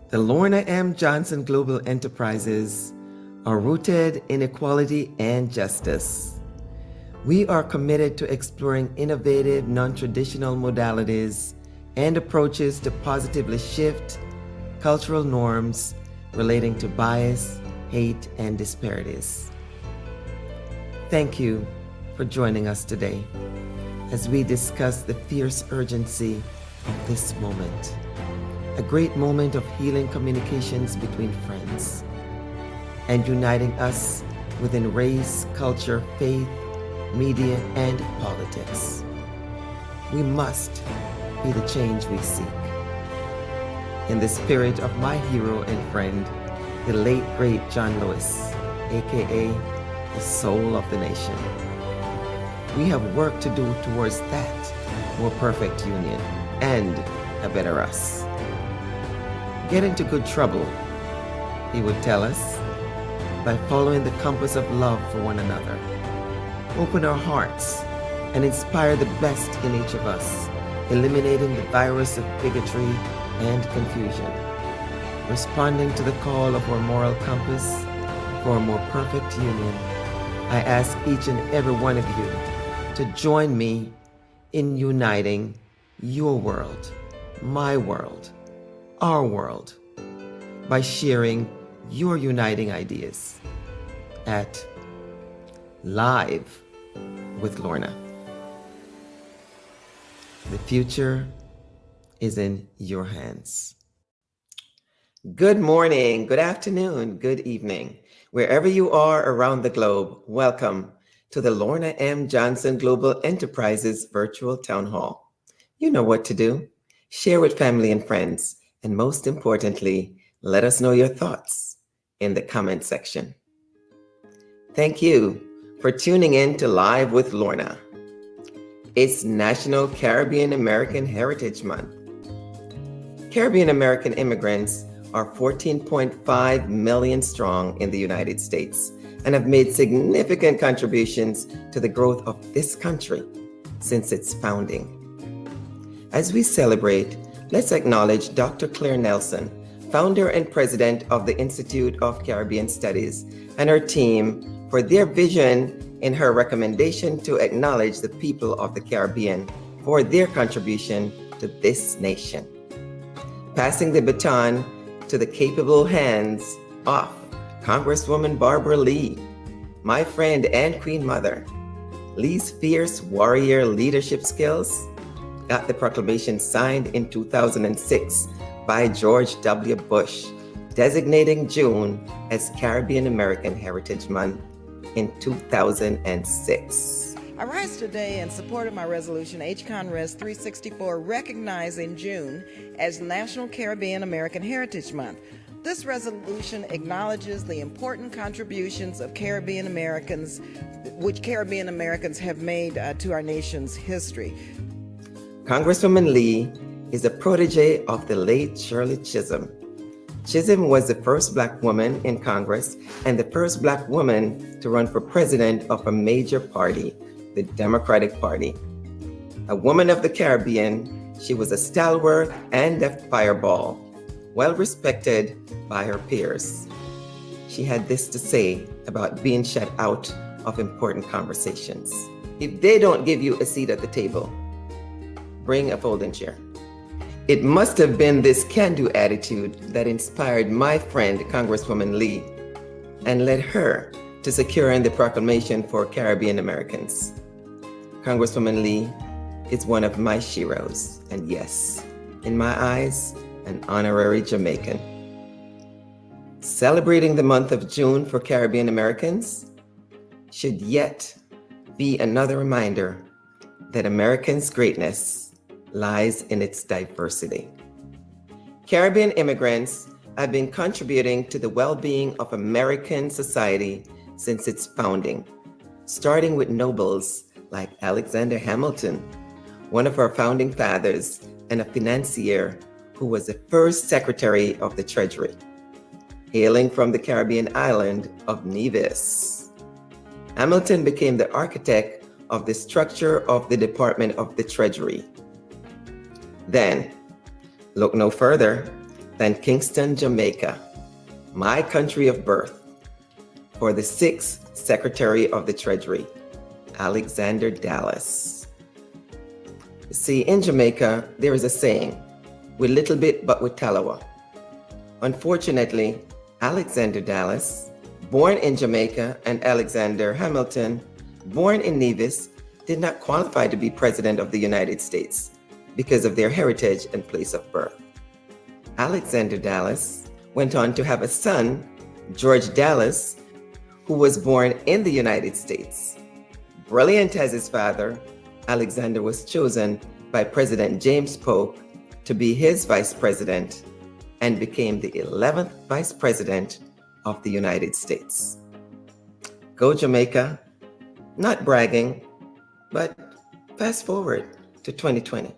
The Lorna M. Johnson Global Enterprises are rooted in equality and justice. We are committed to exploring innovative, non-traditional modalities and approaches to positively shift cultural norms relating to bias, hate, and disparities. Thank you for joining us today as we discuss the fierce urgency of this moment, a great moment of healing communications between friends and uniting us within race, culture, faith, media, and politics. We must be the change we seek. In the spirit of my hero and friend, the late great John Lewis, aka the soul of the nation, we have work to do towards that more perfect union and a better us. Get into good trouble, he would tell us, by following the compass of love for one another. Open our hearts and inspire the best in each of us, eliminating the virus of bigotry and confusion. Responding to the call of our moral compass for a more perfect union, I ask each and every one of you to join me in uniting your world, my world, our world, by sharing your uniting ideas at Live with Lorna. The future is in your hands. Good morning, good afternoon, good evening. Wherever you are around the globe, welcome to the Lorna M. Johnson Global Enterprises Virtual Town Hall. You know what to do. Share with family and friends, and most importantly, let us know your thoughts in the comment section. Thank you for tuning in to Live with Lorna. It's National Caribbean American Heritage Month. Caribbean American immigrants are 14.5 million strong in the United States and have made significant contributions to the growth of this country since its founding. As we celebrate, let's acknowledge Dr. Claire Nelson, founder and president of the Institute of Caribbean Studies, and her team for their vision in her recommendation to acknowledge the people of the Caribbean for their contribution to this nation. Passing the baton to the capable hands of Congresswoman Barbara Lee, my friend and Queen Mother. Lee's fierce warrior leadership skills got the proclamation signed in 2006 by George W. Bush, designating June as Caribbean American Heritage Month in 2006. I rise today in support of my resolution, HConRes 364, recognizing June as National Caribbean American Heritage Month. This resolution acknowledges the important contributions of Caribbean Americans, which Caribbean Americans have made to our nation's history. Congresswoman Lee is a protege of the late Shirley Chisholm. Chisholm was the first Black woman in Congress and the first Black woman to run for president of a major party, the Democratic Party. A woman of the Caribbean, she was a stalwart and a fireball, well respected by her peers. She had this to say about being shut out of important conversations. If they don't give you a seat at the table, bring a folding chair. It must have been this can-do attitude that inspired my friend, Congresswoman Lee, and led her to securing the proclamation for Caribbean Americans. Congresswoman Lee is one of my sheroes, and yes, in my eyes, an honorary Jamaican. Celebrating the month of June for Caribbean Americans should yet be another reminder that Americans' greatness lies in its diversity. Caribbean immigrants have been contributing to the well-being of American society since its founding, starting with nobles like Alexander Hamilton, one of our founding fathers and a financier who was the first Secretary of the Treasury, hailing from the Caribbean island of Nevis. Hamilton became the architect of the structure of the Department of the Treasury. Then, look no further, than Kingston, Jamaica, my country of birth, for the 6th Secretary of the Treasury, Alexander Dallas. See, in Jamaica, there is a saying, with little bit but with talawa. Unfortunately, Alexander Dallas, born in Jamaica, and Alexander Hamilton, born in Nevis, did not qualify to be President of the United States because of their heritage and place of birth. Alexander Dallas went on to have a son, George Dallas, who was born in the United States. Brilliant as his father, Alexander was chosen by President James Polk to be his vice president and became the 11th vice president of the United States. Go Jamaica, not bragging, but fast forward to 2020.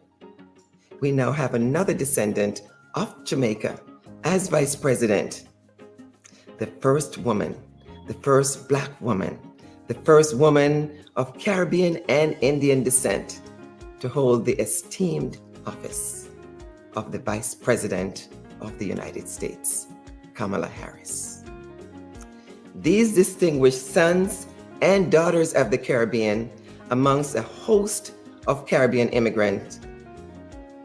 We now have another descendant of Jamaica as vice president. The first woman, the first Black woman, the first woman of Caribbean and Indian descent to hold the esteemed office of the Vice President of the United States, Kamala Harris. These distinguished sons and daughters of the Caribbean amongst a host of Caribbean immigrants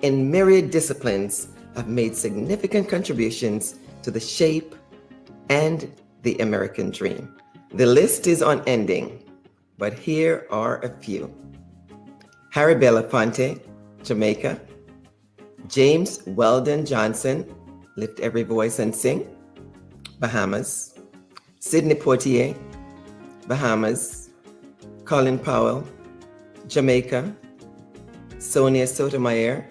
in myriad disciplines have made significant contributions to the shape and the American dream. The list is unending, but here are a few. Harry Belafonte, Jamaica. James Weldon Johnson, Lift Every Voice and Sing, Bahamas. Sidney Poitier, Bahamas. Colin Powell, Jamaica. Sonia Sotomayor,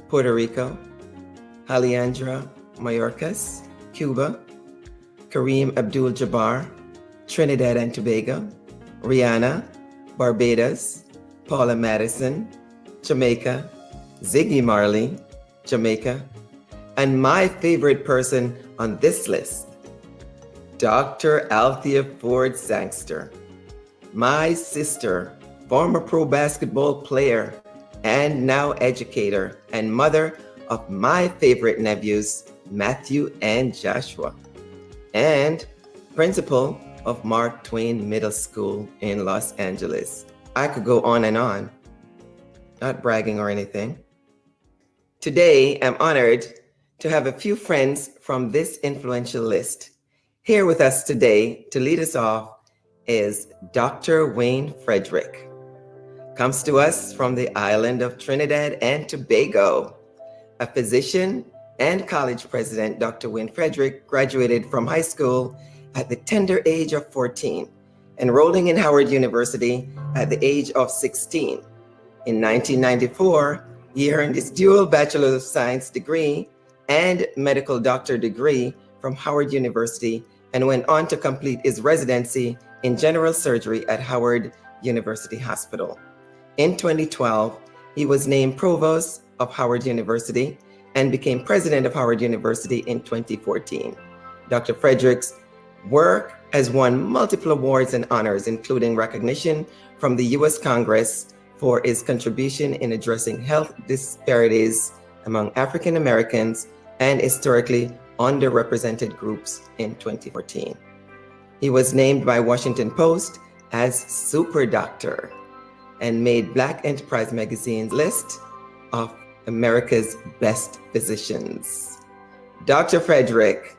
Puerto Rico. Alejandra Mayorkas, Cuba. Kareem Abdul-Jabbar, Trinidad and Tobago. Rihanna, Barbados. Paula Madison, Jamaica. Ziggy Marley, Jamaica. And my favorite person on this list, Dr. Althea Ford Sangster, my sister, former pro basketball player, and now educator, and mother of my favorite nephews, Matthew and Joshua, and principal of Mark Twain Middle School in Los Angeles. I could go on and on, not bragging or anything. Today, I'm honored to have a few friends from this influential list. Here with us today to lead us off is Dr. Wayne Fredrick. Comes to us from the island of Trinidad and Tobago. A physician and college president, Dr. Wayne Fredrick graduated from high school at the tender age of 14, enrolling in Howard University at the age of 16. In 1994, he earned his dual Bachelor of Science degree and medical doctor degree from Howard University and went on to complete his residency in general surgery at Howard University Hospital. In 2012, he was named provost of Howard University and became president of Howard University in 2014. Dr. Fredrick's work has won multiple awards and honors, including recognition from the U.S. Congress for his contribution in addressing health disparities among African Americans and historically underrepresented groups in 2014. He was named by Washington Post as Super Doctor and made Black Enterprise Magazine's list of America's best physicians. Dr. Fredrick,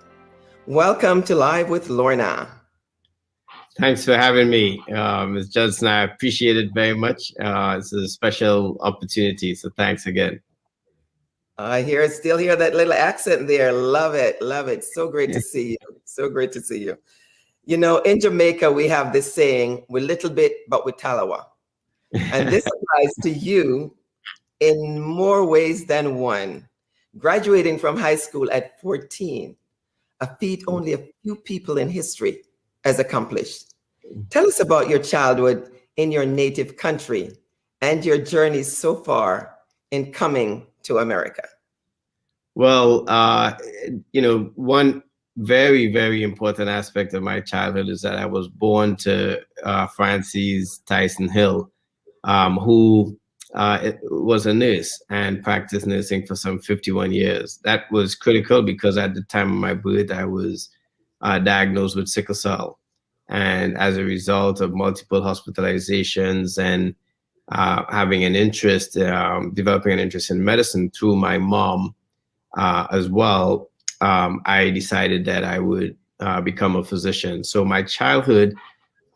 welcome to Live with Lorna. Thanks for having me, Ms. Judson. I appreciate it very much. It's a special opportunity, so thanks again. I still hear that little accent there. Love it, love it. So great to see you. So great to see you. You know, in Jamaica, we have this saying, with little bit, but with talawa. And this applies to you in more ways than one. Graduating from high school at 14, a feat only a few people in history has accomplished. Tell us about your childhood in your native country and your journey so far in coming to America. Well, you know, one very, very important aspect of my childhood is that I was born to Frances Tyson Hill, who was a nurse and practiced nursing for some 51 years. That was critical because at the time of my birth, I was diagnosed with sickle cell. And as a result of multiple hospitalizations and having an interest, developing an interest in medicine through my mom as well, I decided that I would become a physician. So my childhood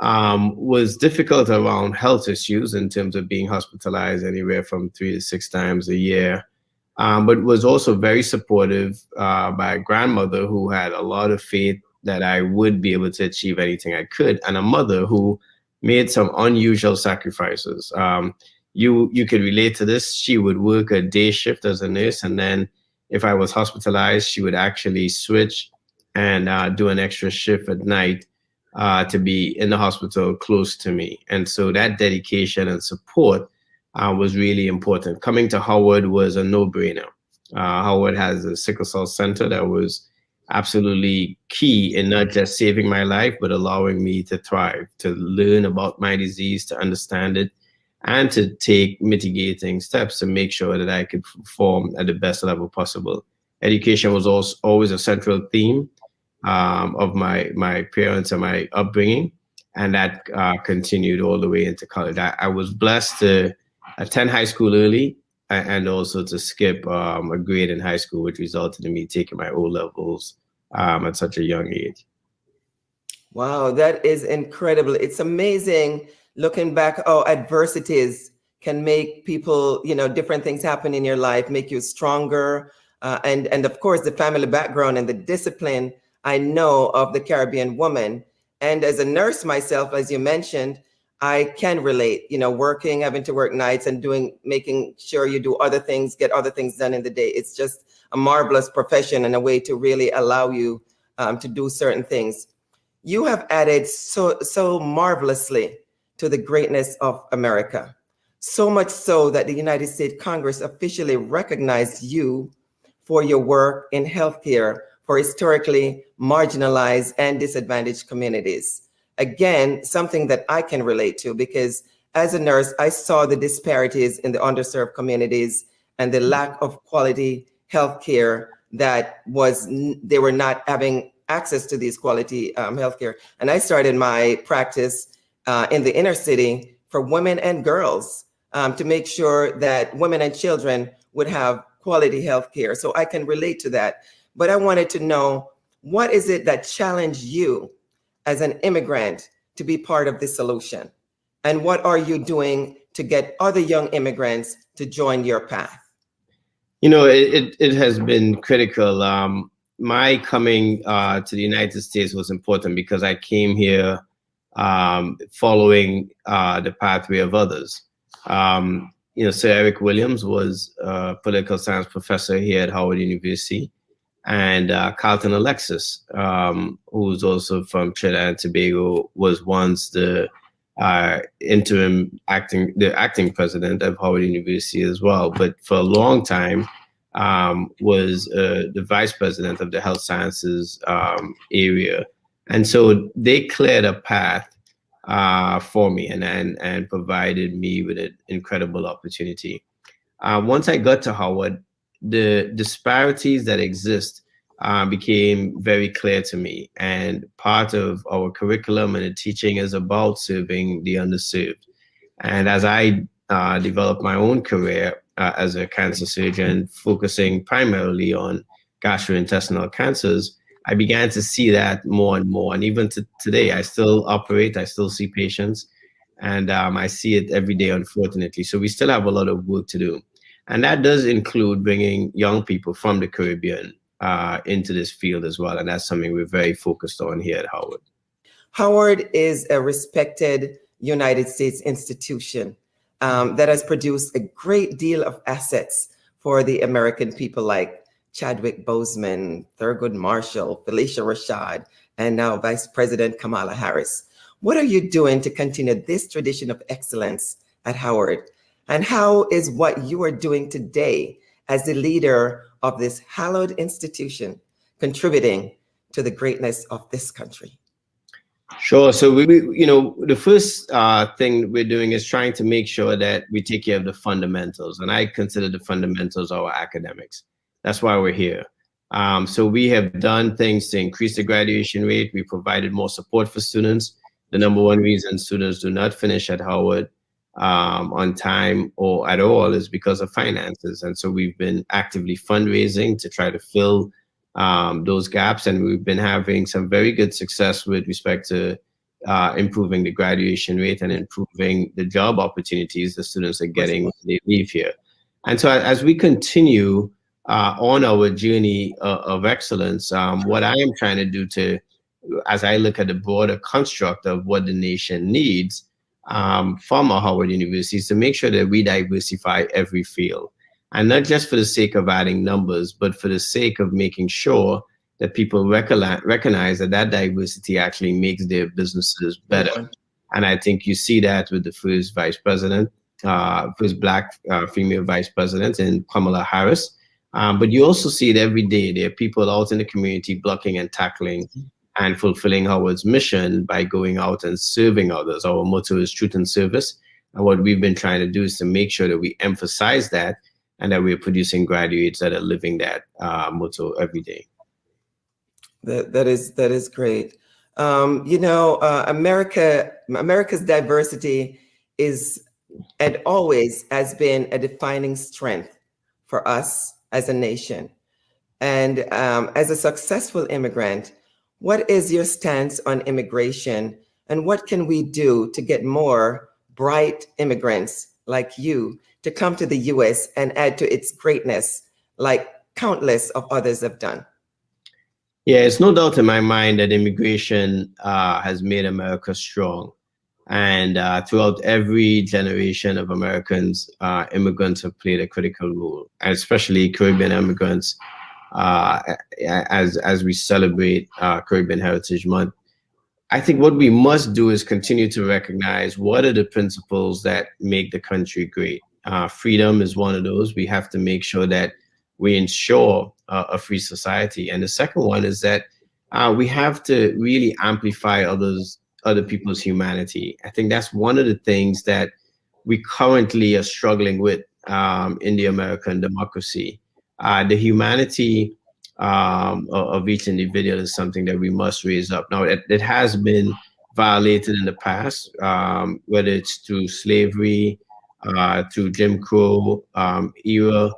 was difficult around health issues in terms of being hospitalized anywhere from 3 to 6 times a year, but was also very supportive by a grandmother who had a lot of faith that I would be able to achieve anything I could, and a mother who made some unusual sacrifices. You could relate to this. She would work a day shift as a nurse, and then if I was hospitalized, she would actually switch and do an extra shift at night to be in the hospital close to me. And so that dedication and support was really important. Coming to Howard was a no-brainer. Howard has a sickle cell center that was absolutely key in not just saving my life, but allowing me to thrive, to learn about my disease, to understand it, and to take mitigating steps to make sure that I could perform at the best level possible. Education was also always a central theme of my parents and my upbringing, and that continued all the way into college. I was blessed to attend high school early and also to skip a grade in high school, which resulted in me taking my O levels at such a young age. Wow, that is incredible. It's amazing looking back how adversities can make people, different things happen in your life, make you stronger. And of course, the family background and the discipline I know of the Caribbean woman. And as a nurse myself, as you mentioned, I can relate, working, having to work nights and making sure you do other things, get other things done in the day. It's just a marvelous profession and a way to really allow you to do certain things. You have added so marvelously to the greatness of America, so much so that the United States Congress officially recognized you for your work in healthcare for historically marginalized and disadvantaged communities. Again, something that I can relate to because as a nurse, I saw the disparities in the underserved communities and the lack of quality healthcare that they were not having access to these quality healthcare. And I started my practice in the inner city for women and girls to make sure that women and children would have quality healthcare. So I can relate to that. But I wanted to know, what is it that challenged you as an immigrant to be part of this solution? And what are you doing to get other young immigrants to join your path? It has been critical. My coming to the United States was important because I came here following the pathway of others. Sir Eric Williams was a political science professor here at Howard University. And Carlton Alexis, who's also from Trinidad and Tobago, was once the acting president of Howard University as well. But for a long time, was the vice president of the health sciences area. And so they cleared a path for me and provided me with an incredible opportunity. Once I got to Howard, the disparities that exist became very clear to me. And part of our curriculum and the teaching is about serving the underserved. And as I developed my own career as a cancer surgeon, focusing primarily on gastrointestinal cancers, I began to see that more and more. And even today, I still operate, I still see patients, and I see it every day, unfortunately. So we still have a lot of work to do. And that does include bringing young people from the Caribbean into this field as well. And that's something we're very focused on here at Howard. Howard is a respected United States institution that has produced a great deal of assets for the American people like Chadwick Boseman, Thurgood Marshall, Felicia Rashad, and now Vice President Kamala Harris. What are you doing to continue this tradition of excellence at Howard? And how is what you are doing today as the leader of this hallowed institution contributing to the greatness of this country? Sure. So the first thing we're doing is trying to make sure that we take care of the fundamentals, and I consider the fundamentals our academics. That's why we're here. So we have done things to increase the graduation rate. We provided more support for students. The number one reason students do not finish at Howard on time or at all is because of finances, and so we've been actively fundraising to try to fill those gaps, and we've been having some very good success with respect to improving the graduation rate and improving the job opportunities the students are getting when they leave here. And so as we continue on our journey of excellence, what I am trying to do as I look at the broader construct of what the nation needs from our Howard University, is to make sure that we diversify every field. And not just for the sake of adding numbers, but for the sake of making sure that people recognize that diversity actually makes their businesses better. And I think you see that with the first vice president, first Black female vice president in Kamala Harris. But you also see it every day. There are people out in the community blocking and tackling and fulfilling Howard's mission by going out and serving others. Our motto is truth and service. And what we've been trying to do is to make sure that we emphasize that, and that we're producing graduates that are living that motto every day. That is great. America's diversity is and always has been a defining strength for us as a nation. And as a successful immigrant, what is your stance on immigration, and what can we do to get more bright immigrants like you to come to the U.S. and add to its greatness, like countless of others have done? Yeah, it's no doubt in my mind that immigration has made America strong. And throughout every generation of Americans, immigrants have played a critical role, especially Caribbean immigrants, as we celebrate Caribbean Heritage Month. I think what we must do is continue to recognize what are the principles that make the country great. Freedom is one of those. We have to make sure that we ensure a free society. And the second one is that we have to really amplify other people's humanity. I think that's one of the things that we currently are struggling with in the American democracy. The humanity of each individual is something that we must raise up. Now, it has been violated in the past, whether it's through slavery, through Jim Crow era.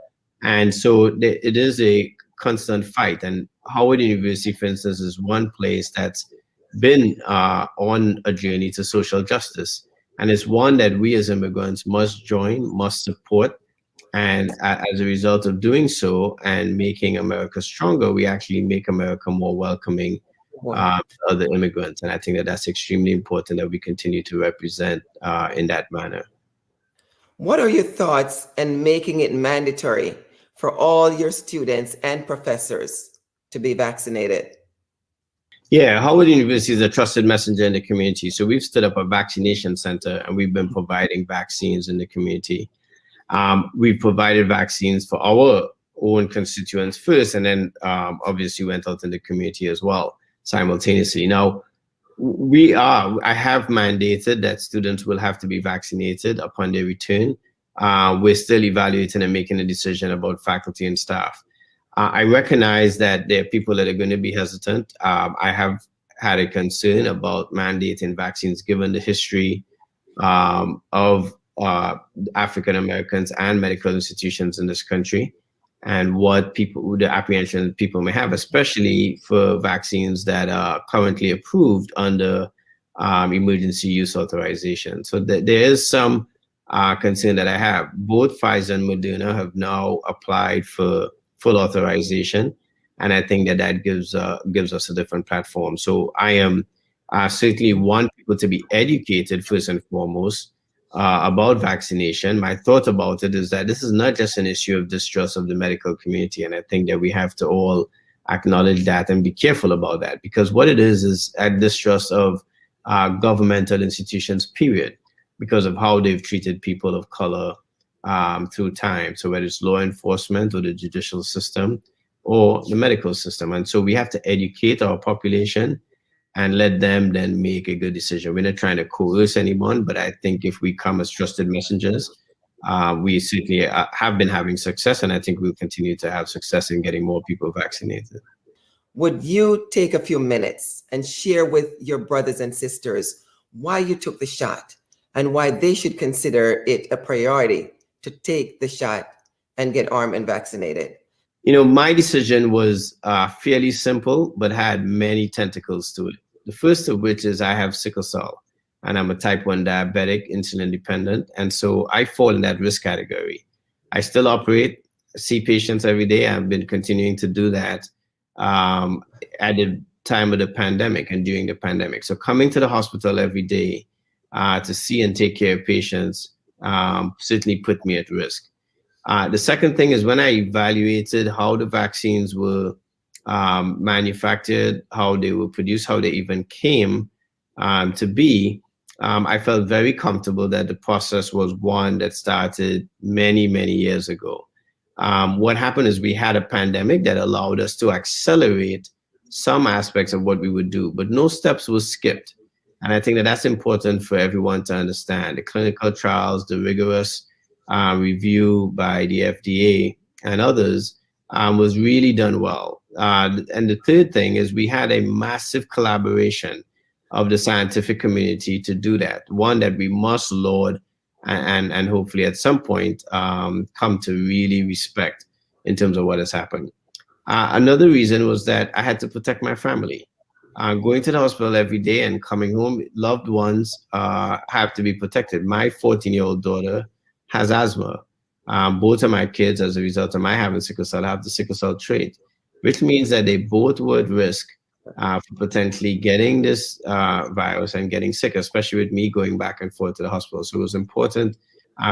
And so it is a constant fight. And Howard University, for instance, is one place that's been on a journey to social justice. And it's one that we as immigrants must join, must support. And as a result of doing so and making America stronger, we actually make America more welcoming to other immigrants. And I think that that's extremely important that we continue to represent in that manner. What are your thoughts on making it mandatory for all your students and professors to be vaccinated? Yeah, Howard University is a trusted messenger in the community. So we've stood up a vaccination center, and we've been providing vaccines in the community. We've provided vaccines for our own constituents first, and then obviously went out in the community as well simultaneously. Now, I have mandated that students will have to be vaccinated upon their return. We're still evaluating and making a decision about faculty and staff. I recognize that there are people that are going to be hesitant. I have had a concern about mandating vaccines given the history of African Americans and medical institutions in this country, and the apprehension people may have, especially for vaccines that are currently approved under emergency use authorization. So there is some concern that I have. Both Pfizer and Moderna have now applied for full authorization, and I think that gives us a different platform. So I am certainly want people to be educated first and foremost about vaccination. My thought about it is that this is not just an issue of distrust of the medical community, and I think that we have to all acknowledge that and be careful about that, because what it is a distrust of governmental institutions, period, because of how they've treated people of color through time. So whether it's law enforcement or the judicial system or the medical system. And so we have to educate our population and let them then make a good decision. We're not trying to coerce anyone, but I think if we come as trusted messengers, we certainly have been having success, and I think we'll continue to have success in getting more people vaccinated. Would you take a few minutes and share with your brothers and sisters why you took the shot and why they should consider it a priority to take the shot and get armed and vaccinated? You know, my decision was fairly simple, but had many tentacles to it. The first of which is I have sickle cell, and I'm a type 1 diabetic, insulin dependent. And so I fall in that risk category. I still operate, see patients every day. I've been continuing to do that at the time of the pandemic and during the pandemic. So coming to the hospital every day to see and take care of patients certainly put me at risk. The second thing is when I evaluated how the vaccines were manufactured, how they were produced, how they even came to be, I felt very comfortable that the process was one that started many, many years ago. What happened is we had a pandemic that allowed us to accelerate some aspects of what we would do, but no steps were skipped. And I think that that's important for everyone to understand. The clinical trials, the rigorous review by the FDA and others was really done well. And the third thing is we had a massive collaboration of the scientific community to do that. One that we must laud and hopefully at some point come to really respect in terms of what has happened. Another reason was that I had to protect my family. Going to the hospital every day and coming home, loved ones have to be protected. My 14-year-old daughter has asthma. Both of my kids, as a result of my having sickle cell, have the sickle cell trait, which means that they both were at risk for potentially getting this virus and getting sick, especially with me going back and forth to the hospital. So it was important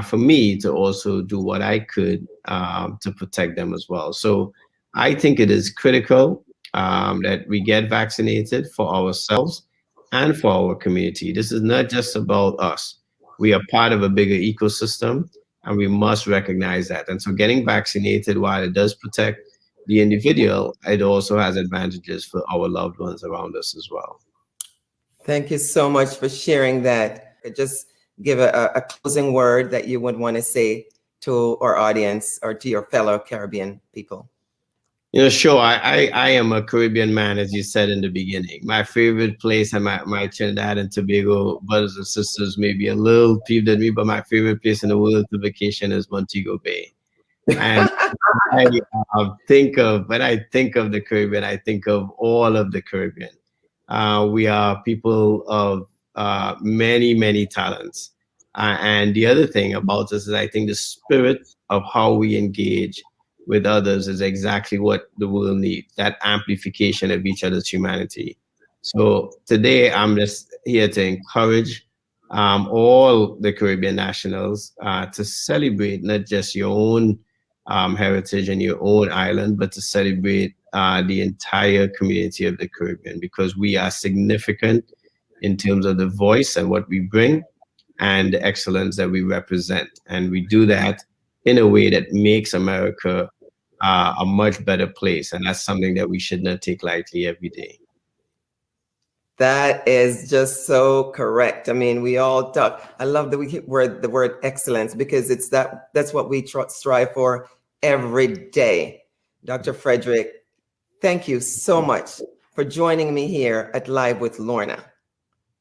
for me to also do what I could to protect them as well. So I think it is critical that we get vaccinated for ourselves and for our community. This is not just about us. We are part of a bigger ecosystem, and we must recognize that. And so getting vaccinated, while it does protect the individual, it also has advantages for our loved ones around us as well. Thank you so much for sharing that. Just give a closing word that you would want to say to our audience or to your fellow Caribbean people. You know, sure. I am a Caribbean man, as you said in the beginning. My favorite place, and my Trinidad and Tobago brothers and sisters may be a little peeved at me, but my favorite place in the world to vacation is Montego Bay. And when I think of the Caribbean, I think of all of the Caribbean. We are people of many, many talents. And the other thing about us is I think the spirit of how we engage with others is exactly what the world needs, that amplification of each other's humanity. So today I'm just here to encourage all the Caribbean nationals to celebrate not just your own heritage and your own island, but to celebrate the entire community of the Caribbean, because we are significant in terms of the voice and what we bring and the excellence that we represent. And we do that in a way that makes America a much better place. And that's something that we should not take lightly every day. That is just so correct. I mean, we all talk. I love the word excellence, because that's what we strive for every day. Dr. Fredrick, thank you so much for joining me here at Live with Lorna.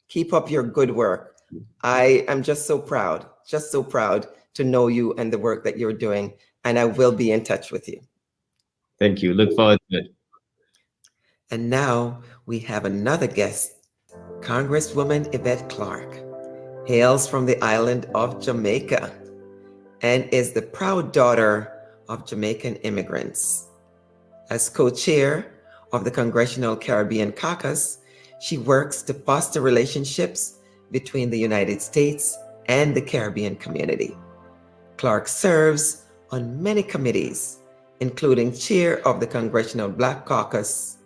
Keep up your good work. I am just so proud to know you and the work that you're doing, and I will be in touch with you. Thank you. Look forward to it. And now we have another guest. Congresswoman Yvette Clarke hails from the island of Jamaica and is the proud daughter of Jamaican immigrants. As co-chair of the Congressional Caribbean Caucus, she works to foster relationships between the United States and the Caribbean community. Clarke serves on many committees, including chair of the Congressional Black Caucus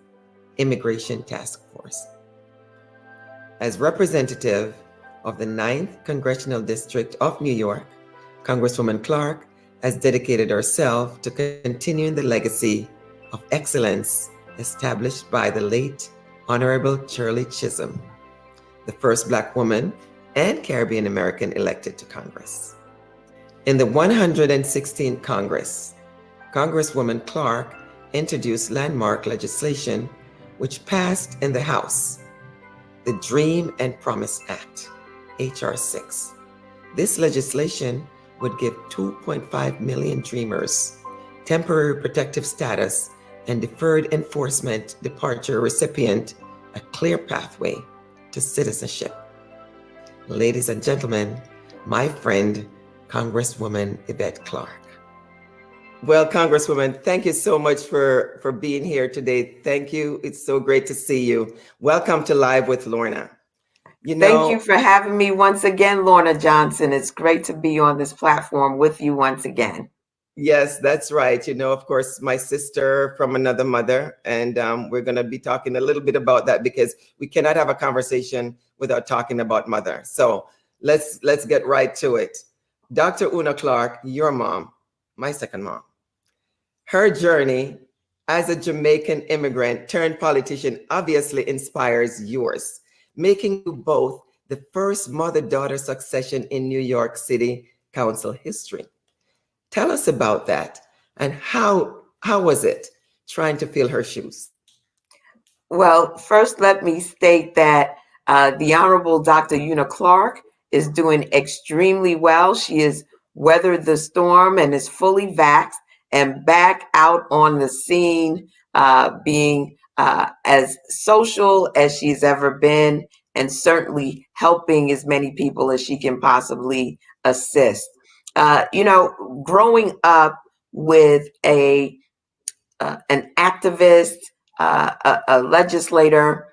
Immigration Task Force. As representative of the 9th Congressional District of New York, Congresswoman Clarke has dedicated herself to continuing the legacy of excellence established by the late Honorable Shirley Chisholm, the first Black woman and Caribbean American elected to Congress. In the 116th Congress, Congresswoman Clarke introduced landmark legislation which passed in the House, the Dream and Promise Act, H.R. 6. This legislation would give 2.5 million Dreamers temporary protective status and deferred enforcement departure recipient a clear pathway to citizenship. Ladies and gentlemen, my friend, Congresswoman Yvette Clarke. Well, Congresswoman, thank you so much for being here today. Thank you. It's so great to see you. Welcome to Live with Lorna. Thank you for having me once again, Lorna Johnson. It's great to be on this platform with you once again. Yes, that's right. Of course, my sister from another mother, and we're going to be talking a little bit about that because we cannot have a conversation without talking about mother. So let's get right to it. Dr. Una Clarke, your mom, my second mom. Her journey as a Jamaican immigrant turned politician obviously inspires yours, making you both the first mother-daughter succession in New York City Council history. Tell us about that and how was it trying to fill her shoes? Well, first let me state that the Honorable Dr. Una Clarke is doing extremely well. She has weathered the storm and is fully vaxxed and back out on the scene, being as social as she's ever been, and certainly helping as many people as she can possibly assist. Growing up with an activist, a legislator,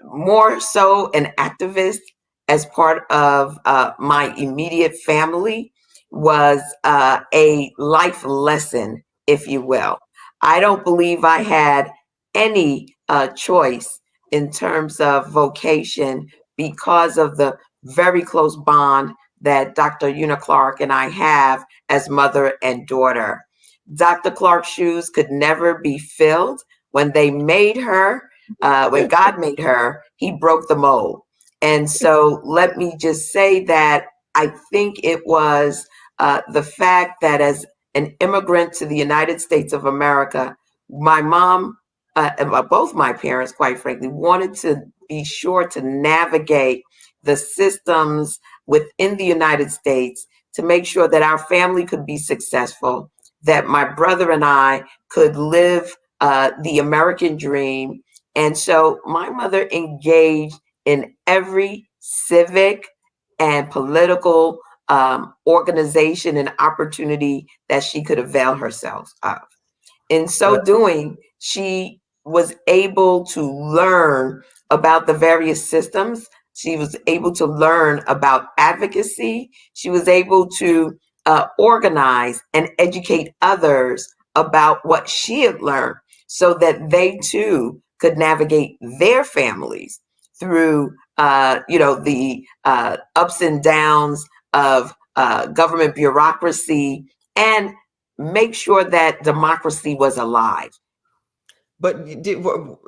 more so an activist as part of my immediate family, was a life lesson, if you will. I don't believe I had any choice in terms of vocation because of the very close bond that Dr. Una Clarke and I have as mother and daughter. Dr. Clarke's shoes could never be filled. When they made her, when God made her, he broke the mold. And so let me just say that I think it was the fact that as an immigrant to the United States of America, my mom, both my parents, quite frankly, wanted to be sure to navigate the systems within the United States to make sure that our family could be successful, that my brother and I could live the American dream. And so my mother engaged in every civic and political organization and opportunity that she could avail herself of. In so doing, she was able to learn about the various systems. She was able to learn about advocacy. She was able to organize and educate others about what she had learned so that they too could navigate their families through, the ups and downs of government bureaucracy and make sure that democracy was alive. But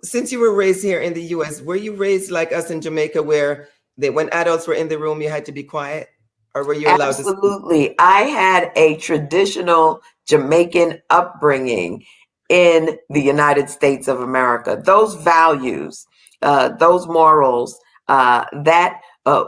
since you were raised here in the U.S., were you raised like us in Jamaica where when adults were in the room, you had to be quiet? Or were you allowed to speak? Absolutely. I had a traditional Jamaican upbringing in the United States of America. Those values, those morals, that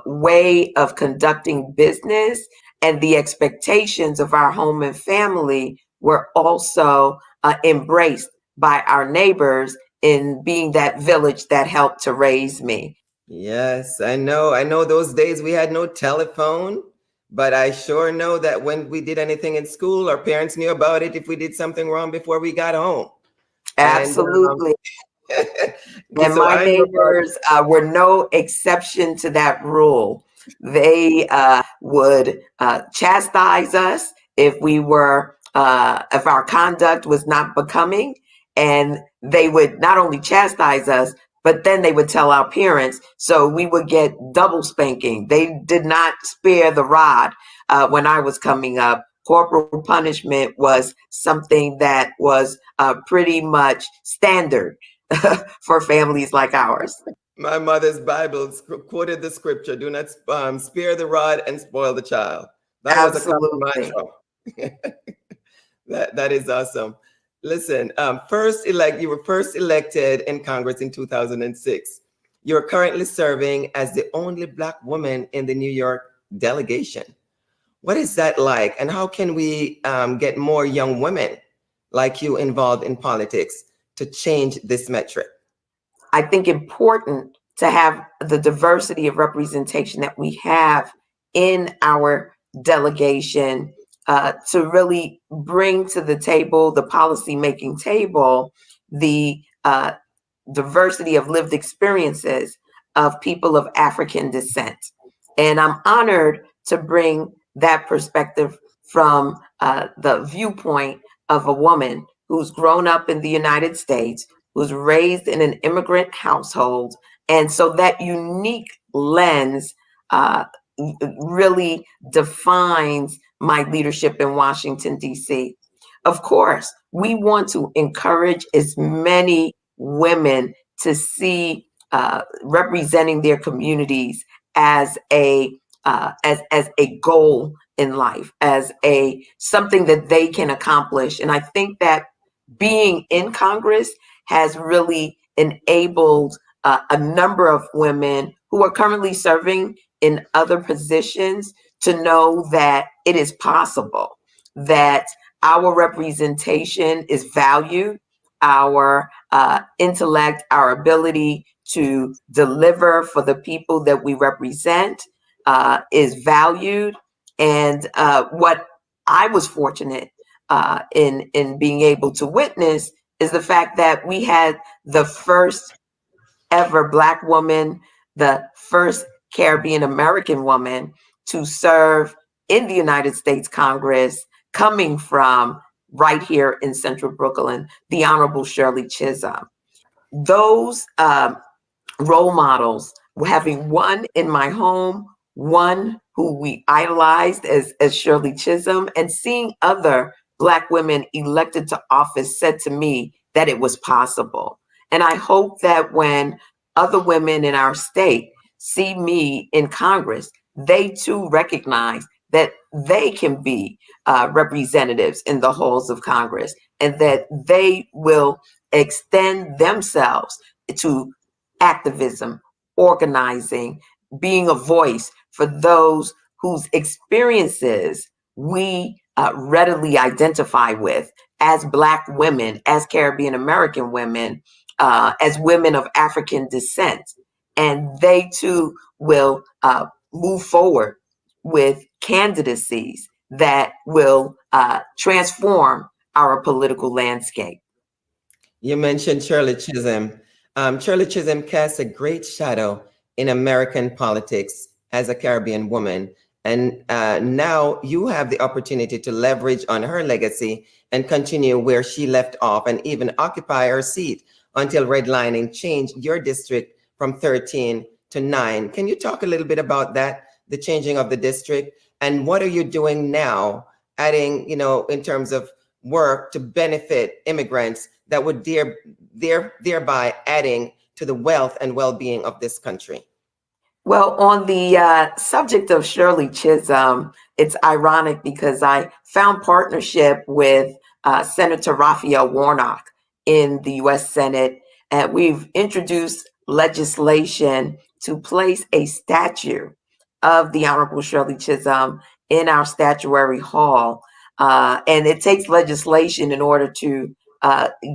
way of conducting business and the expectations of our home and family were also embraced by our neighbors in being that village that helped to raise me. Yes, I know those days we had no telephone, but I sure know that when we did anything in school, our parents knew about it if we did something wrong before we got home. Absolutely. And so my neighbors were no exception to that rule. They would chastise us if if our conduct was not becoming, and they would not only chastise us, but then they would tell our parents, so we would get double spanking. They did not spare the rod when I was coming up. Corporal punishment was something that was pretty much standard for families like ours. My mother's Bible quoted the scripture, do not spare the rod and spoil the child. That was a common Absolutely. mantra. That is awesome. Listen, you were first elected in Congress in 2006. You're currently serving as the only Black woman in the New York delegation. What is that like, and how can we get more young women like you involved in politics to change this metric? I think important to have the diversity of representation that we have in our delegation to really bring to the table, the policy-making table, the diversity of lived experiences of people of African descent. And I'm honored to bring that perspective from the viewpoint of a woman who's grown up in the United States, who's raised in an immigrant household. And so that unique lens really defines my leadership in Washington, D.C. Of course, we want to encourage as many women to see representing their communities as a goal in life, as something that they can accomplish. And I think that being in Congress has really enabled a number of women who are currently serving in other positions to know that it is possible, that our representation is valued, our intellect, our ability to deliver for the people that we represent is valued. And what I was fortunate in being able to witness is the fact that we had the first ever Black woman, the first Caribbean American woman to serve in the United States Congress, coming from right here in Central Brooklyn, the Honorable Shirley Chisholm. Those role models, having one in my home, one who we idolized as Shirley Chisholm, and seeing other Black women elected to office said to me that it was possible. And I hope that when other women in our state see me in Congress, they too recognize that they can be representatives in the halls of Congress, and that they will extend themselves to activism, organizing, being a voice for those whose experiences we readily identify with as Black women, as Caribbean American women, as women of African descent. And they too will move forward with candidacies that will transform our political landscape. You mentioned Shirley Chisholm. Shirley Chisholm casts a great shadow in American politics as a Caribbean woman. And now you have the opportunity to leverage on her legacy and continue where she left off, and even occupy her seat until redlining changed your district from 13 to 9. Can you talk a little bit about that, the changing of the district? And what are you doing now, adding, in terms of work to benefit immigrants that would thereby adding to the wealth and well-being of this country? Well, on the subject of Shirley Chisholm, it's ironic because I found partnership with Senator Raphael Warnock in the U.S. Senate, and we've introduced legislation to place a statue of the Honorable Shirley Chisholm in our statuary hall. And it takes legislation in order to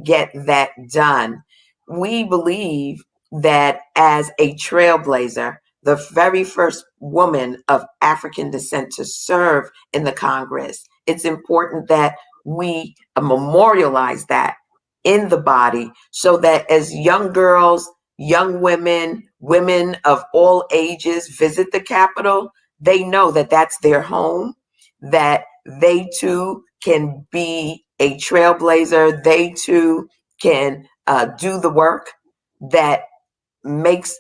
get that done. We believe that as a trailblazer, the very first woman of African descent to serve in the Congress, it's important that we memorialize that in the body, so that as young girls, young women, women of all ages visit the Capitol, they know that that's their home, that they too can be a trailblazer, they too can do the work that makes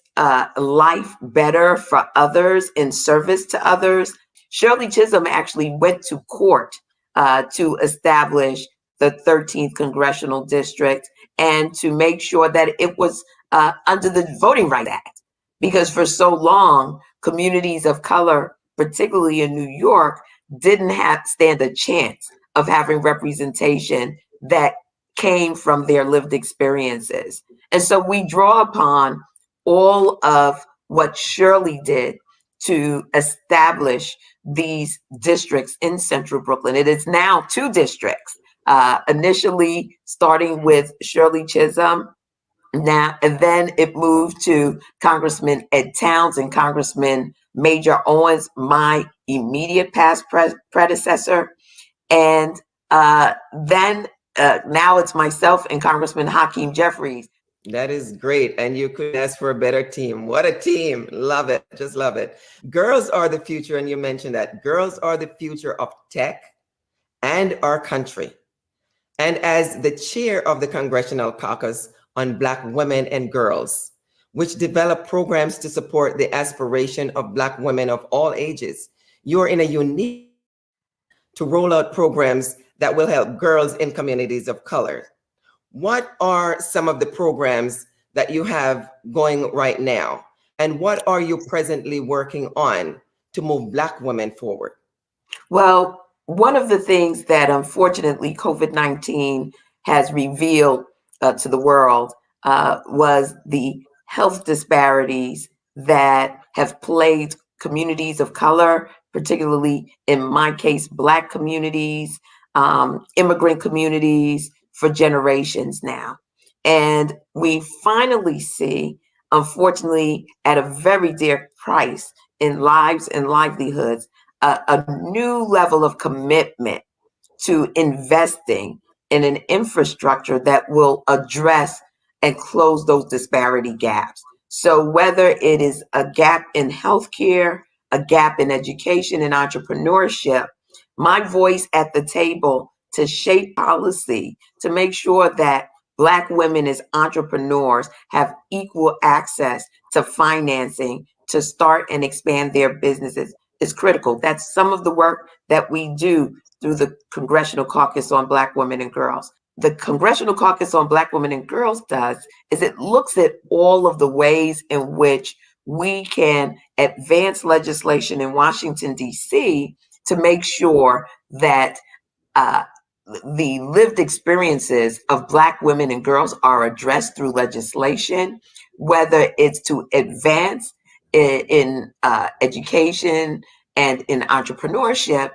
life better for others, in service to others. Shirley Chisholm actually went to court to establish the 13th congressional district, and to make sure that it was under the Voting Rights Act. Because for so long, communities of color, particularly in New York, didn't stand a chance of having representation that came from their lived experiences. And so we draw upon all of what Shirley did to establish these districts in Central Brooklyn. It is now 2 districts, initially starting with Shirley Chisholm. Now, and then it moved to Congressman Ed Towns and Congressman Major Owens, my immediate past predecessor. And then now it's myself and Congressman Hakeem Jeffries. That is great. And you couldn't ask for a better team. What a team. Love it. Just love it. Girls are the future. And you mentioned that girls are the future of tech and our country. And as the chair of the Congressional Caucus on Black Women and Girls, which develop programs to support the aspiration of Black women of all ages, you're in a unique to roll out programs that will help girls in communities of color. What are some of the programs that you have going right now? And what are you presently working on to move Black women forward? Well, one of the things that unfortunately COVID-19 has revealed to the world was the health disparities that have plagued communities of color, particularly in my case, Black communities, immigrant communities, for generations now. And we finally see, unfortunately, at a very dear price in lives and livelihoods, a new level of commitment to investing in an infrastructure that will address and close those disparity gaps. So whether it is a gap in healthcare, a gap in education and entrepreneurship, my voice at the table to shape policy, to make sure that Black women as entrepreneurs have equal access to financing to start and expand their businesses is critical. That's some of the work that we do through the Congressional Caucus on Black Women and Girls. The Congressional Caucus on Black Women and Girls does is it looks at all of the ways in which we can advance legislation in Washington, D.C. to make sure that the lived experiences of Black women and girls are addressed through legislation, whether it's to advance in education and in entrepreneurship,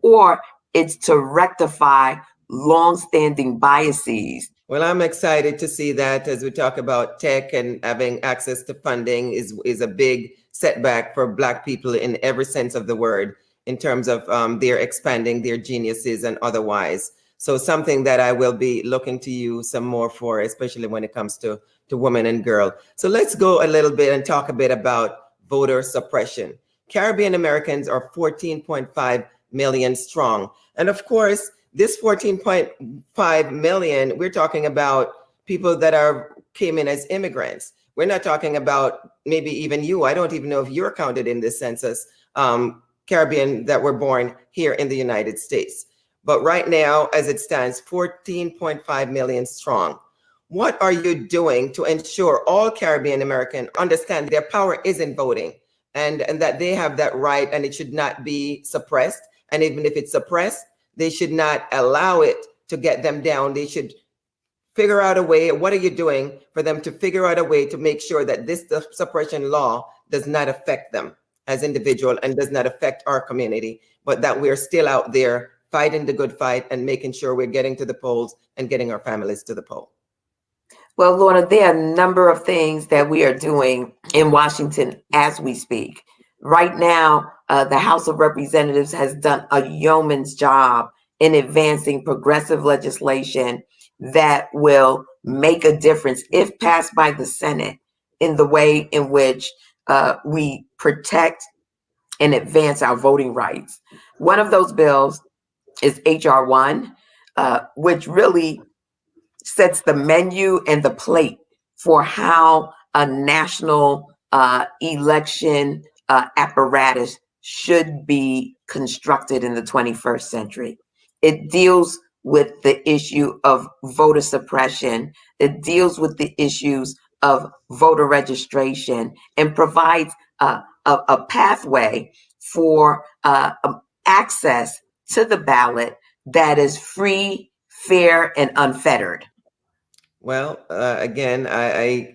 or it's to rectify longstanding biases. Well, I'm excited to see that as we talk about tech and having access to funding is a big setback for Black people in every sense of the word, in terms of their expanding their geniuses and otherwise. So something that I will be looking to you some more for, especially when it comes to women and girl. So let's go a little bit and talk a bit about voter suppression. Caribbean Americans are 14.5 million strong. And of course, this 14.5 million, we're talking about people that came in as immigrants. We're not talking about maybe even you. I don't even know if you're counted in this census, Caribbean that were born here in the United States. But right now, as it stands, 14.5 million strong. What are you doing to ensure all Caribbean Americans understand their power is in voting and that they have that right and it should not be suppressed? And even if it's suppressed, they should not allow it to get them down. They should figure out a way. What are you doing for them to figure out a way to make sure that this suppression law does not affect them as individual and does not affect our community, but that we're still out there fighting the good fight and making sure we're getting to the polls and getting our families to the poll? Well, Lorna, there are a number of things that we are doing in Washington as we speak. Right now, the House of Representatives has done a yeoman's job in advancing progressive legislation that will make a difference, if passed by the Senate, in the way in which we protect and advance our voting rights. One of those bills is H.R. 1, which really sets the menu and the plate for how a national election apparatus should be constructed in the 21st century. It deals with the issue of voter suppression. It deals with the issues of voter registration and provides a pathway for access to the ballot that is free, fair, and unfettered. Well, again, I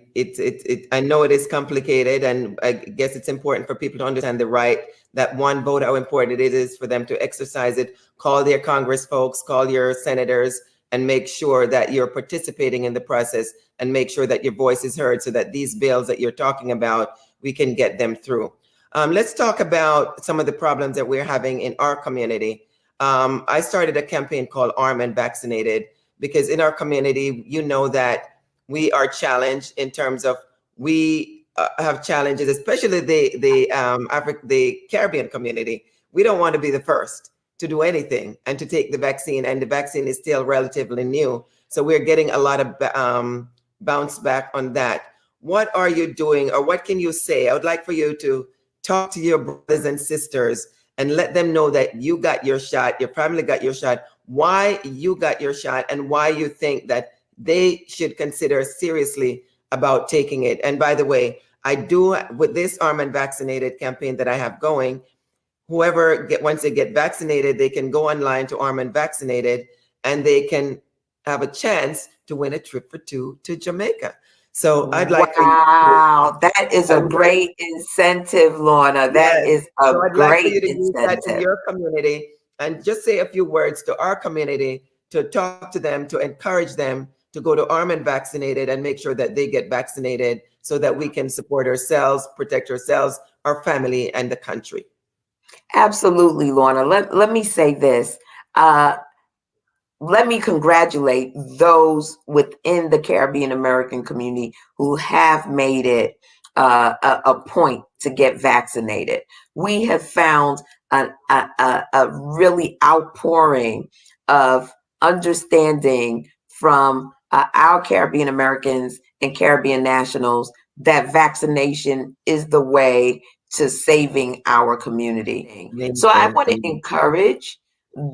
know it is complicated, and I guess it's important for people to understand the right that one vote, how important it is for them to exercise it. Call their Congress folks, call your senators, and make sure that you're participating in the process, and make sure that your voice is heard, so that these bills that you're talking about, we can get them through. Let's talk about some of the problems that we're having in our community. I started a campaign called Armed and Vaccinated, because in our community, you know that we are challenged in terms of we have challenges, especially the Caribbean community. We don't want to be the first to do anything and to take the vaccine, and the vaccine is still relatively new. So we're getting a lot of bounce back on that. What are you doing, or what can you say? I would like for you to talk to your brothers and sisters and let them know that you got your shot, your family got your shot, why you got your shot, and why you think that they should consider seriously about taking it. And by the way, I do, with this Armed and Vaccinated campaign that I have going, whoever once they get vaccinated, they can go online to Armed and Vaccinated, and they can have a chance to win a trip for two to Jamaica. So I'd like wow, that is a great incentive, Lorna. That is a so I'd like for great you to use that in incentive. your community, and just say a few words to our community, to talk to them, to encourage them to go to Armed and Vaccinated and make sure that they get vaccinated, so that we can support ourselves, protect ourselves, our family, and the country. Absolutely, Lorna. Let me say this. Let me congratulate those within the Caribbean American community who have made it a point to get vaccinated. We have found a really outpouring of understanding from our Caribbean Americans and Caribbean nationals that vaccination is the way to saving our community. So I want to encourage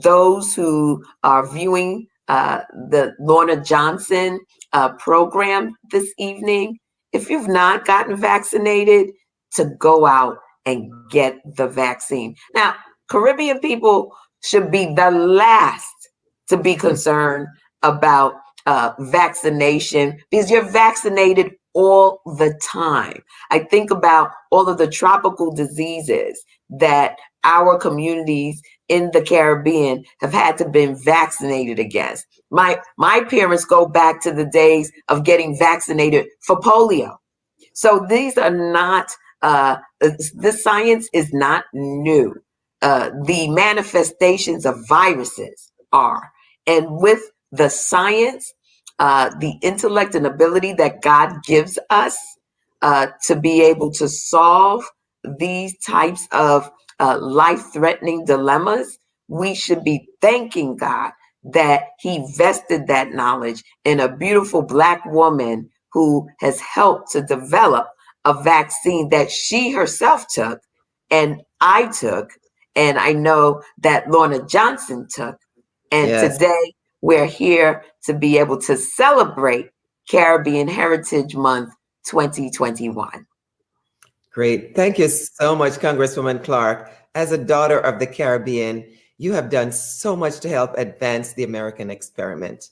those who are viewing the Lorna Johnson program this evening, if you've not gotten vaccinated, to go out and get the vaccine. Now, Caribbean people should be the last to be concerned about vaccination, because you're vaccinated all the time. I think about all of the tropical diseases that our communities in the Caribbean have had to been vaccinated against. My parents go back to the days of getting vaccinated for polio. So these are not, the science is not new. The manifestations of viruses are. And with the science, the intellect and ability that God gives us to be able to solve these types of life-threatening dilemmas, we should be thanking God that He vested that knowledge in a beautiful Black woman who has helped to develop a vaccine that she herself took, and I took, and I know that Lorna Johnson took. And today we're here to be able to celebrate Caribbean Heritage Month 2021. Great. Thank you so much, Congresswoman Clarke. As a daughter of the Caribbean, you have done so much to help advance the American experiment.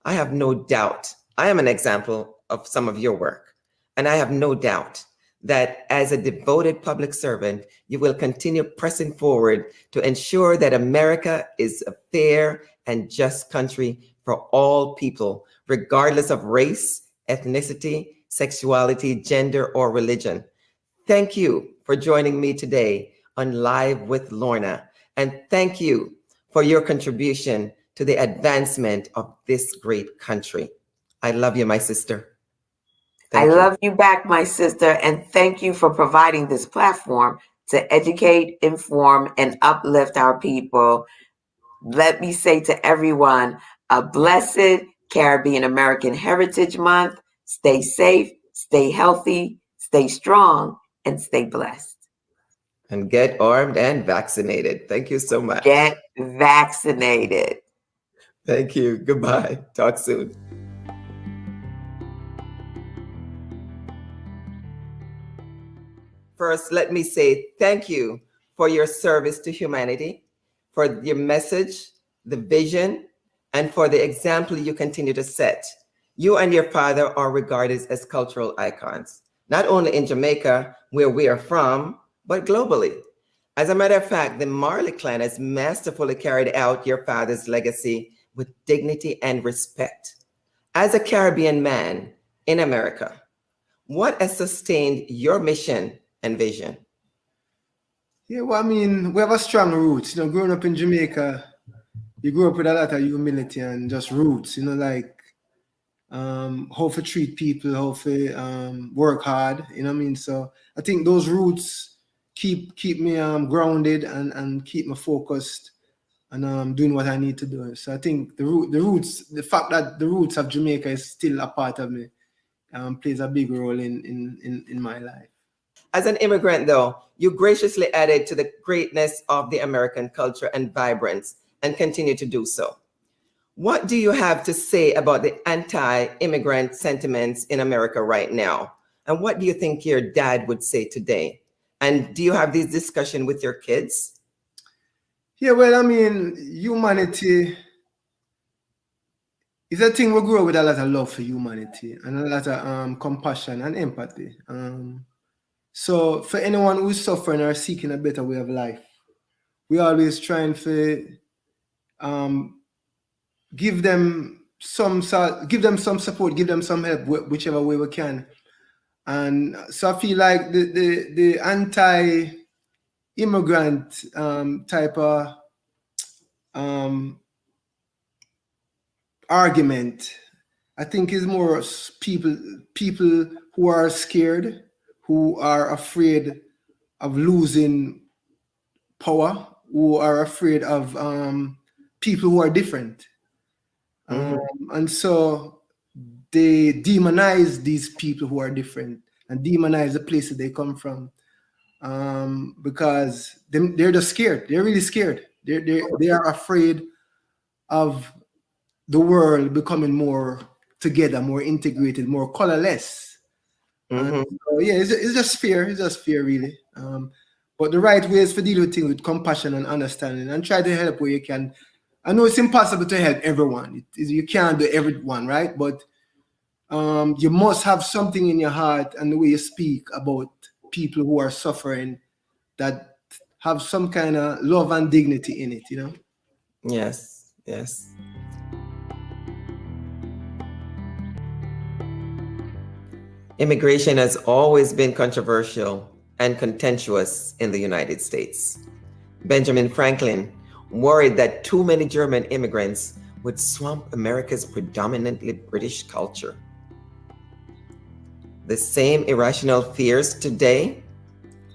I have no doubt, I am an example of some of your work, and I have no doubt that as a devoted public servant, you will continue pressing forward to ensure that America is a fair and just country for all people, regardless of race, ethnicity, sexuality, gender, or religion. Thank you for joining me today on Live with Lorna, and thank you for your contribution to the advancement of this great country. I love you, my sister. I love you back, my sister, and thank you for providing this platform to educate, inform, and uplift our people. Let me say to everyone, a blessed Caribbean American Heritage Month. Stay safe, stay healthy, stay strong, and stay blessed. And get armed and vaccinated. Thank you so much. Get vaccinated. Thank you. Goodbye. Talk soon. First, let me say thank you for your service to humanity, for your message, the vision, and for the example you continue to set. You and your father are regarded as cultural icons, not only in Jamaica, where we are from, but globally. As a matter of fact, the Marley clan has masterfully carried out your father's legacy with dignity and respect. As a Caribbean man in America, what has sustained your mission and vision? Yeah, well, I mean, we have a strong roots. Growing up in Jamaica, you grew up with a lot of humility and just roots, like how to treat people, how to work hard, what I mean? So I think those roots keep me grounded and keep me focused and doing what I need to do. So I think the fact that the roots of Jamaica is still a part of me plays a big role in my life. As an immigrant, though, you graciously added to the greatness of the American culture and vibrance and continue to do so. What do you have to say about the anti-immigrant sentiments in America right now? And what do you think your dad would say today? And do you have this discussion with your kids? Yeah, well, I mean, humanity is a thing we grow with a lot of love for humanity and a lot of compassion and empathy. So for anyone who's suffering or seeking a better way of life, we always trying to give them some support, give them some help, whichever way we can. And so I feel like the anti-immigrant type of argument, I think, is more people who are scared, who are afraid of losing power, who are afraid of people who are different. And so they demonize these people who are different and demonize the places they come from because they're just scared. They're really scared. They are afraid of the world becoming more together, more integrated, more colorless. So, yeah, it's just fear. It's just fear, really. But the right way is to deal with things with compassion and understanding and try to help where you can. I know it's impossible to help everyone. You can't do everyone, right? But you must have something in your heart and the way you speak about people who are suffering that have some kind of love and dignity in it, Yes, yes. Immigration has always been controversial and contentious in the United States. Benjamin Franklin worried that too many German immigrants would swamp America's predominantly British culture. The same irrational fears today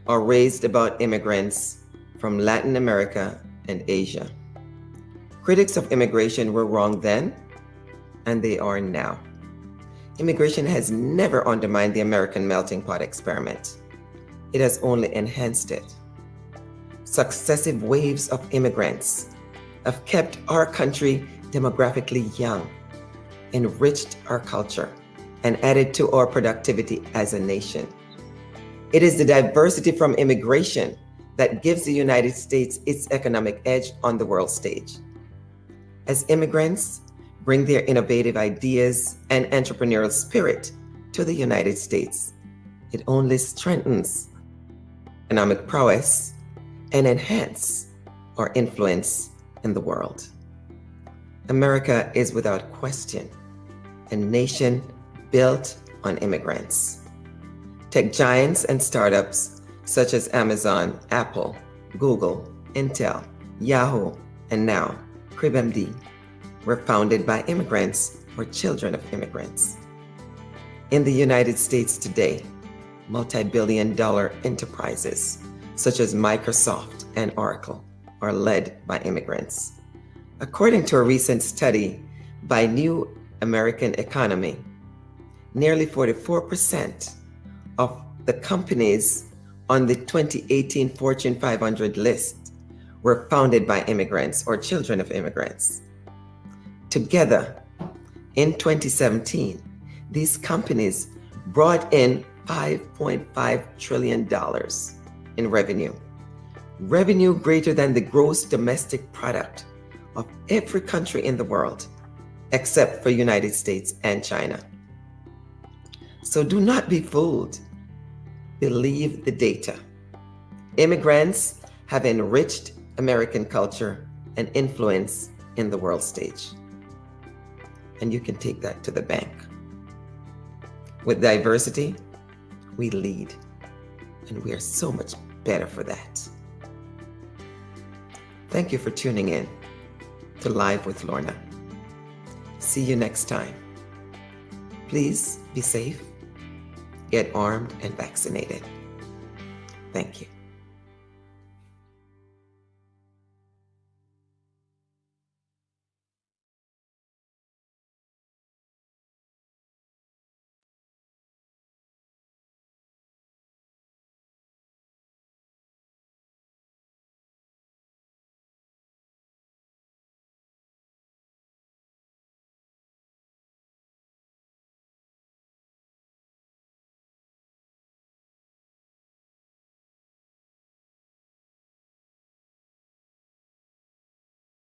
are raised about immigrants from Latin America and Asia. Critics of immigration were wrong then, and they are now. Immigration has never undermined the American melting pot experiment. It has only enhanced it. Successive waves of immigrants have kept our country demographically young, enriched our culture, and added to our productivity as a nation. It is the diversity from immigration that gives the United States its economic edge on the world stage. As immigrants bring their innovative ideas and entrepreneurial spirit to the United States, it only strengthens economic prowess and enhance our influence in the world. America is without question a nation built on immigrants. Tech giants and startups such as Amazon, Apple, Google, Intel, Yahoo, and now CribMD were founded by immigrants or children of immigrants. In the United States today, multi-billion-dollar enterprises such as Microsoft and Oracle are led by immigrants. According to a recent study by New American Economy, nearly 44% of the companies on the 2018 Fortune 500 list were founded by immigrants or children of immigrants. Together, in 2017, these companies brought in $5.5 trillion in revenue. Revenue greater than the gross domestic product of every country in the world, except for United States and China. So do not be fooled. Believe the data. Immigrants have enriched American culture and influence in the world stage. And you can take that to the bank. With diversity, we lead, and we are so much better for that. Thank you for tuning in to Live with Lorna. See you next time. Please be safe, get armed and vaccinated. Thank you.